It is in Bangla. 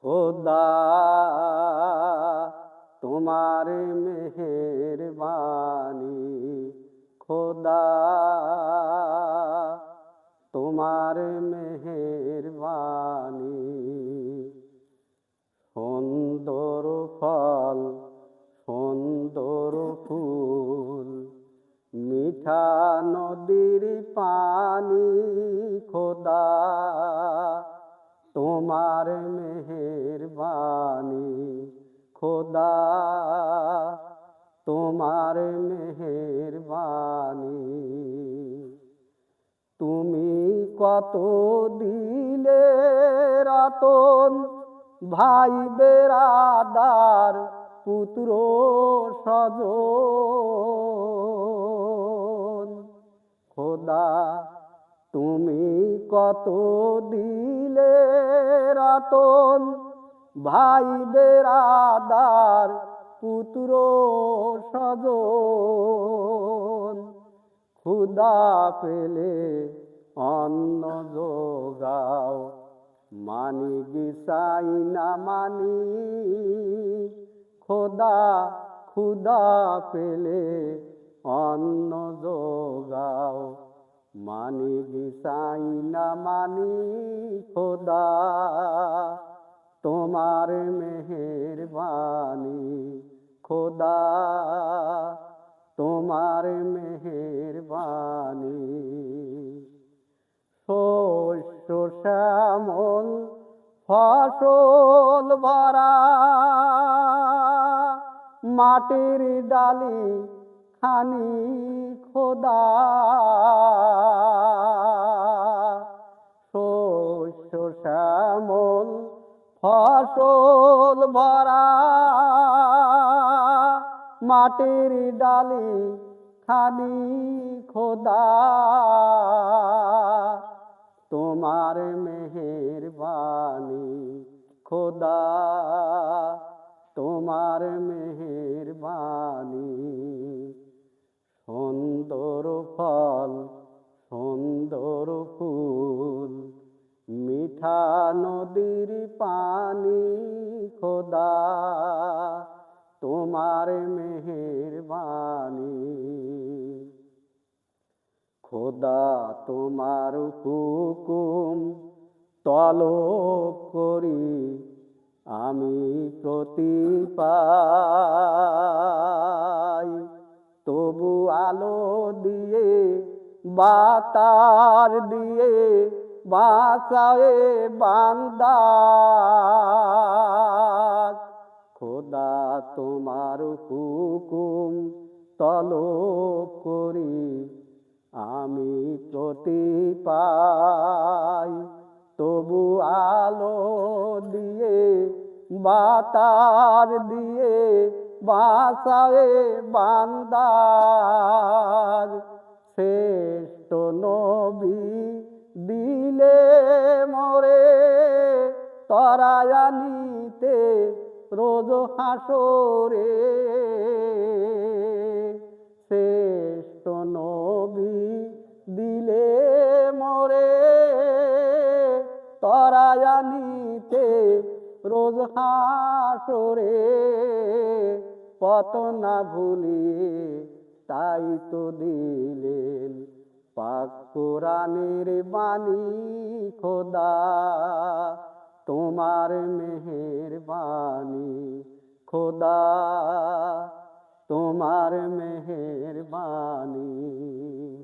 খোদা তোমার মেহেরবানি, খোদা তোমার মেহেরবানি। সুন্দর ফল সুন্দর ফুল, মিঠা নদীর পানি, খোদা তোমার মেহেরবানি, খোদা তোমার মেহেরবানি। তুমি কত দিলে রতন, ভাই বেরাদার পুত্র স্বজন, খোদা তুমি কত দিলে রতন, ভাই বেরাদার পুত্র স্বজন। ক্ষুধা পেলে অন্ন যোগাও, মানি বিছাই না মানি, খোদা ক্ষুধা পেলে অন্ন যোগাও, মানি বিছাই না মানি, খোদা তোমার মেহেরবানি, খোদা তোমার মেহেরবানি। শস্য শ্যামল ফসল ভরা, মাটির ডালি খানি, খোদা শস্য শ্যামল ফসল ভরা, মাটির ডালি খানি, খোদা তোমার মেহেরবানি, খোদা তোমার মেহেরবানি। সুন্দর ফল সুন্দর ফুল, মিঠা নদীর পানি, খোদা তোমার মেহেরবানি। খোদা তোমার হুকুম তলব করি, আমি প্রতি পাই, তবু আলো দিয়ে বাতার দিয়ে বাঁচায়ে বান্দা, খোদা তোমার হুকুম তলব করি, আমি প্রতি পাই, তবু আলো দিয়ে বাতার দিয়ে বাঁচায়ে বান্দা। শ্রেষ্ঠ নবী দিলে মরে, তরায়ানিতে রোজ হাসরে, শ্রেষ্ঠ নবী দিলে মরে, তরায়ানিতে রোজ হাসরে। পথ না ভুলিয়ে তাই তো দিলেন পাক কোরআনের বাণী, খোদা তোমার মেহেরবানি, খোদা তোমার